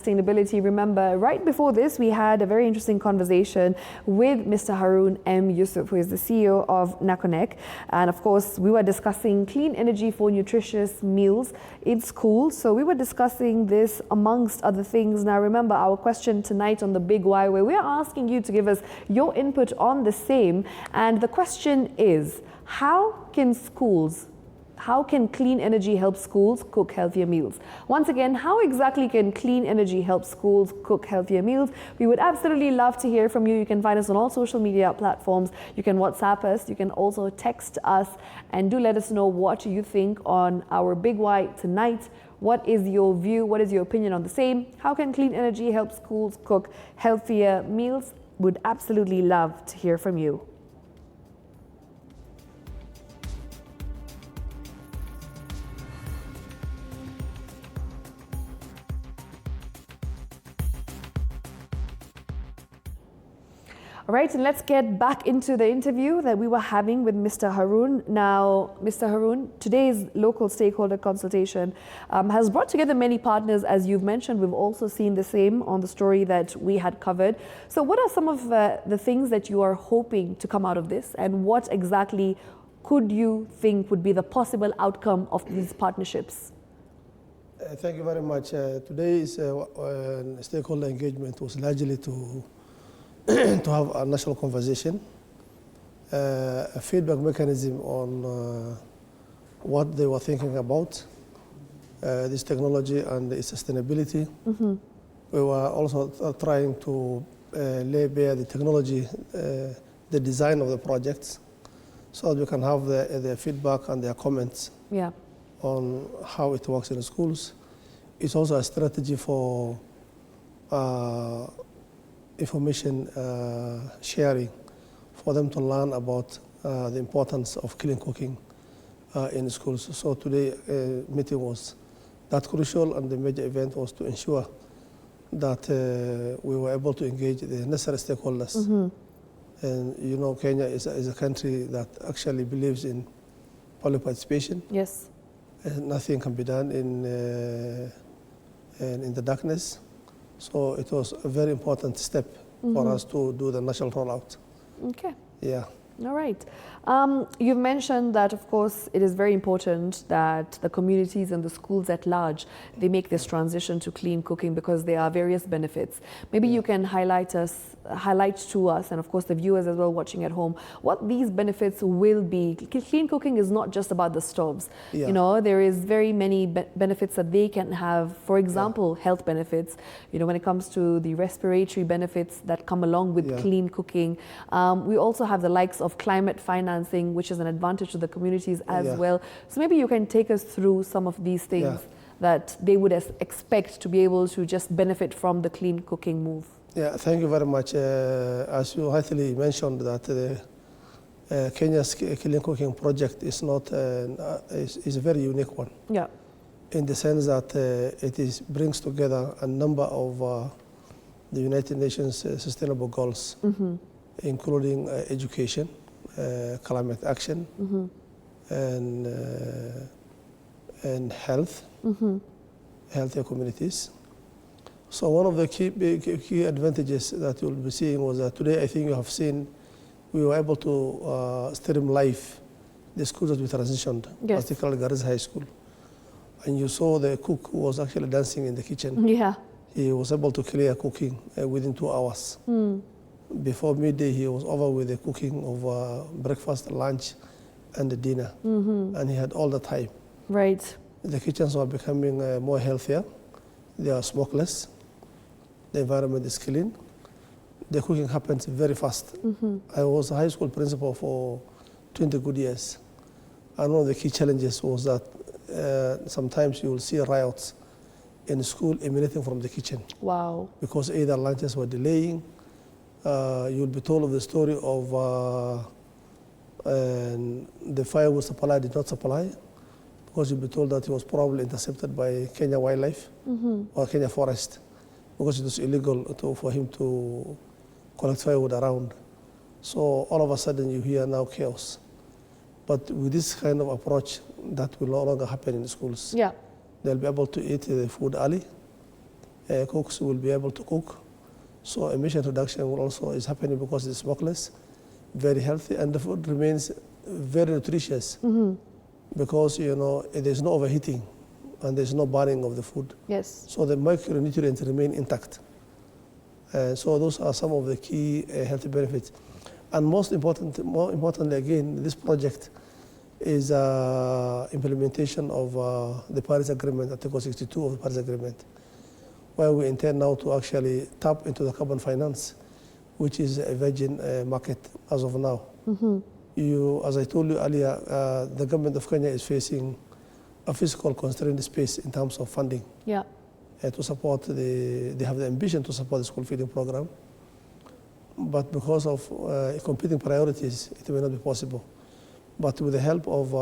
Sustainability. Remember, right before this, we had a very interesting conversation with Mr. Harun M. Yussuf, who is the CEO of NACONEK. And of course, we were discussing clean energy for nutritious meals in school. So we were discussing this amongst other things. Now, remember our question tonight on the Big Why, where we are asking you to give us your input on the same. And the question is, how can clean energy help schools cook healthier meals? Once again, how exactly can clean energy help schools cook healthier meals? We would absolutely love to hear from you. You can find us on all social media platforms. You can WhatsApp us. You can also text us, and do let us know what you think on our Big Why tonight. What is your view? What is your opinion on the same? How can clean energy help schools cook healthier meals? Would absolutely love to hear from you. All right, and let's get back into the interview that we were having with Mr. Harun. Now, Mr. Harun, today's local stakeholder consultation has brought together many partners, as you've mentioned. We've also seen the same on the story that we had covered. So what are some of the things that you are hoping to come out of this, and what exactly could you think would be the possible outcome of these partnerships? Thank you very much. Today's stakeholder engagement was largely to have a national conversation, a feedback mechanism on what they were thinking about this technology and its sustainability. Mm-hmm. We were also trying to lay bare the technology, the design of the projects, so that we can have their feedback and their comments on how it works in the schools. It's also a strategy for information sharing, for them to learn about the importance of clean cooking in schools. So today meeting was that crucial, and the major event was to ensure that we were able to engage the necessary stakeholders. Mm-hmm. And you know, Kenya is a country that actually believes in public participation. Yes. And nothing can be done in the darkness. So it was a very important step for us to do the national rollout. Okay. Yeah. All right. You've mentioned that, of course, it is very important that the communities and the schools at large, they make this transition to clean cooking, because there are various benefits. Maybe you can highlight to us, and of course the viewers as well watching at home, what these benefits will be. Clean cooking is not just about the stoves. Yeah. You know, there is very many benefits that they can have. For example, health benefits, you know, when it comes to the respiratory benefits that come along with clean cooking. We also have the likes of climate financing, which is an advantage to the communities as well. So maybe you can take us through some of these things that they would expect to be able to just benefit from the clean cooking move. Yeah, thank you very much. As you rightly mentioned, that Kenya's clean cooking project is is a very unique one. Yeah. In the sense that it brings together a number of the United Nations Sustainable Goals, including education, climate action, and health, healthier communities. So one of the key advantages that you'll be seeing was that today, I think you have seen, we were able to stream live the schools that we transitioned, particularly Garissa High School. And you saw the cook who was actually dancing in the kitchen. Yeah. He was able to clear cooking within 2 hours. Before midday, he was over with the cooking of breakfast, lunch, and the dinner. And he had all the time. Right. The kitchens were becoming more healthier. They are smokeless. The environment is clean. The cooking happens very fast. I was a high school principal for 20 good years. And one of the key challenges was that sometimes you will see riots in school emanating from the kitchen. Wow. Because either lunches were delaying. You'll be told of the story of the firewood supply did not supply, because you'll be told that it was probably intercepted by Kenya Wildlife or Kenya Forest, because it was illegal for him to collect firewood around. So all of a sudden you hear now chaos. But with this kind of approach, that will no longer happen in the schools. Yeah. They'll be able to eat the food early, cooks will be able to cook. So emission reduction will also is happening because it's smokeless, very healthy, and the food remains very nutritious because there's no overheating and there's no burning of the food. Yes. So the micronutrients remain intact. So those are some of the key health benefits. And more importantly again, this project is implementation of the Paris Agreement, Article 62 of the Paris Agreement, where we intend now to actually tap into the carbon finance, which is a virgin market as of now. As I told you earlier, the government of Kenya is facing a fiscal constrained space in terms of funding. Yeah. To support they have the ambition to support the school feeding program, but because of competing priorities, it may not be possible. But with the help of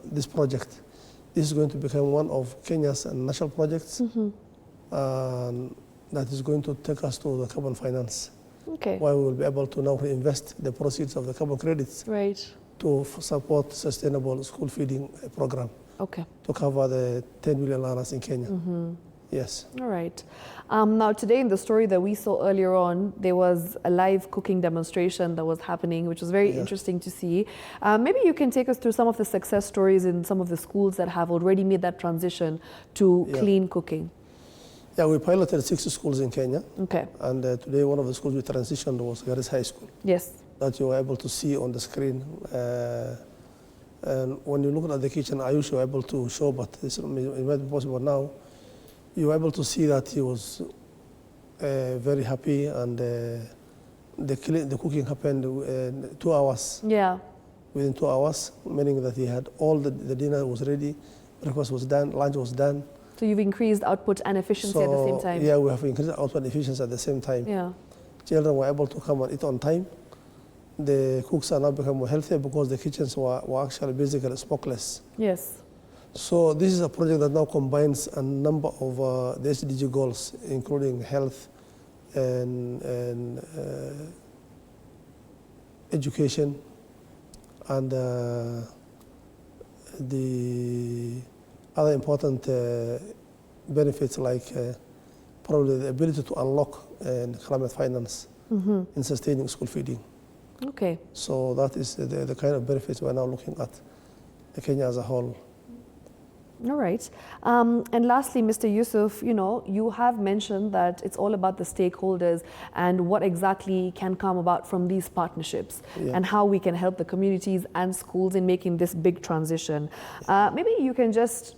this project, this is going to become one of Kenya's national projects that is going to take us to the carbon finance. Okay. Where we will be able to now reinvest the proceeds of the carbon credits to support sustainable school feeding program. Okay. To cover the 10 million learners in Kenya. Yes. All right. Now, today in the story that we saw earlier on, there was a live cooking demonstration that was happening, which was very interesting to see. Maybe you can take us through some of the success stories in some of the schools that have already made that transition to clean cooking. Yeah, we piloted 6 schools in Kenya. Okay. And today one of the schools we transitioned was Garissa High School. Yes. That you were able to see on the screen. And when you look at the kitchen, I usually able to show, but it might be possible now. You were able to see that he was very happy, and the cooking happened in 2 hours. Yeah. Within 2 hours, meaning that he had all the dinner was ready, breakfast was done, lunch was done. So you've increased output and efficiency at the same time. Yeah, we have increased output and efficiency at the same time. Yeah. Children were able to come and eat on time. The cooks are now becoming more healthier because the kitchens were actually basically smokeless. Yes. So this is a project that now combines a number of the SDG goals, including health and education, and the other important benefits like probably the ability to unlock climate finance in sustaining school feeding. Okay. So that is the kind of benefits we're now looking at Kenya as a whole. All right. And lastly, Mr. Yussuf, you have mentioned that it's all about the stakeholders and what exactly can come about from these partnerships and how we can help the communities and schools in making this big transition. Maybe you can just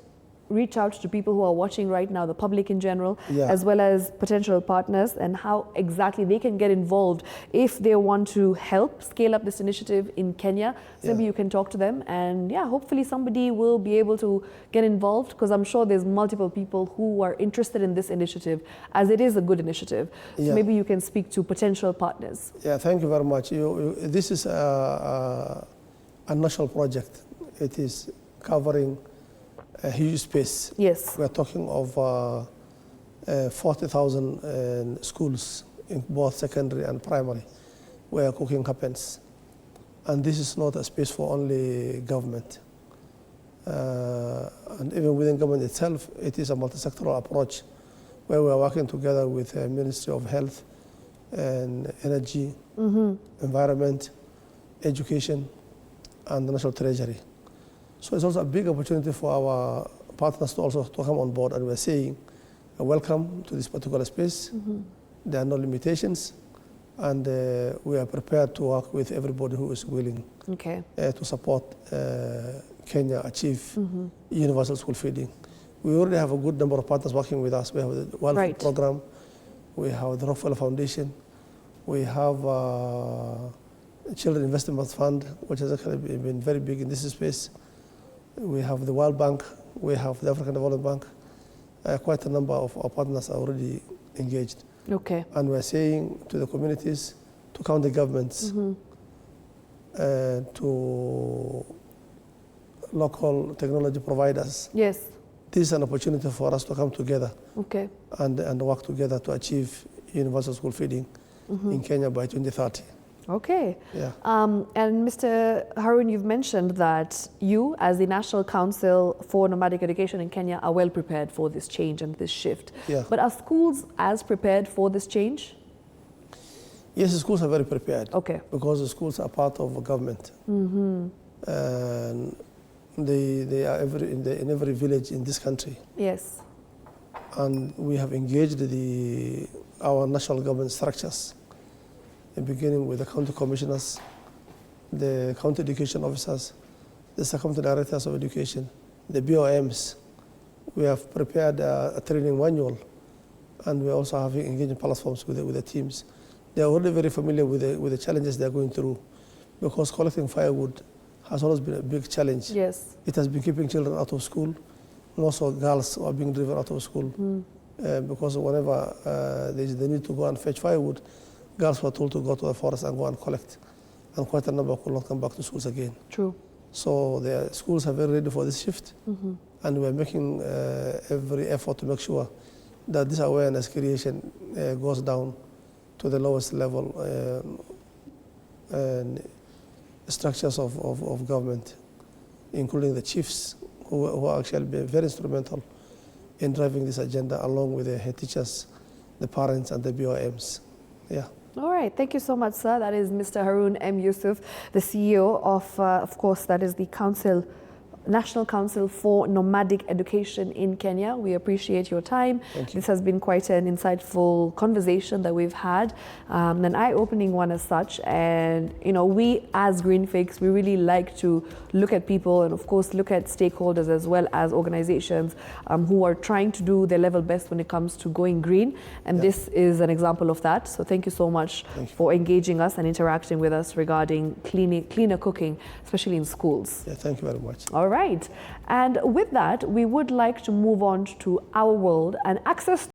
reach out to people who are watching right now, the public in general, as well as potential partners, and how exactly they can get involved if they want to help scale up this initiative in Kenya. So maybe you can talk to them, and hopefully somebody will be able to get involved, because I'm sure there's multiple people who are interested in this initiative, as it is a good initiative. So maybe you can speak to potential partners. Yeah, thank you very much. This is a national project. It is covering a huge space. Yes. We're talking of 40,000 schools in both secondary and primary where cooking happens. And this is not a space for only government. And even within government itself, it is a multi-sectoral approach where we are working together with the Ministry of Health and Energy, Environment, Education, and the National Treasury. So it's also a big opportunity for our partners to also come on board, and we're saying welcome to this particular space. There are no limitations, and we are prepared to work with everybody who is willing to support Kenya achieve universal school feeding. We already have a good number of partners working with us. We have the World Food Program, we have the Rockefeller Foundation, we have Children Investment Fund, which has actually been very big in this space. We have the World Bank, we have the African Development Bank. Quite a number of our partners are already engaged. Okay. And we're saying to the communities, to county governments, to local technology providers. Yes. This is an opportunity for us to come together and work together to achieve universal school feeding in Kenya by 2030. Okay. Yeah. And Mr. Harun, you've mentioned that you, as the National Council for Nomadic Education in Kenya, are well prepared for this change and this shift. Yeah. But are schools as prepared for this change? Yes, the schools are very prepared. Okay. Because the schools are part of government. And they are in every village in this country. Yes. And we have engaged our national government structures, beginning with the county commissioners, the county education officers, the sub-county directors of education, the BOMs. We have prepared a training manual, and we're also having engagement platforms with the teams. They are already very familiar with the challenges they are going through, because collecting firewood has always been a big challenge. Yes. It has been keeping children out of school, and also girls are being driven out of school. Because whenever there's the need to go and fetch firewood, girls were told to go to the forest and go and collect, and quite a number could not come back to schools again. True. So the schools are very ready for this shift, and we're making every effort to make sure that this awareness creation goes down to the lowest level structures of government, including the chiefs, who are actually very instrumental in driving this agenda, along with the head teachers, the parents, and the BOMs. Yeah. All right. Thank you so much, sir. That is Mr. Harun M. Yussuf, the CEO of course, that is the National Council for Nomadic Education in Kenya. We appreciate your time. Thank you. This has been quite an insightful conversation that we've had, an eye-opening one as such. And we as Green Fix, we really like to look at people and of course look at stakeholders as well as organizations who are trying to do their level best when it comes to going green. And this is an example of that. So thank you so much for engaging us and interacting with us regarding cleaner cooking, especially in schools. Yeah, thank you very much. All right. And with that, we would like to move on to our world and access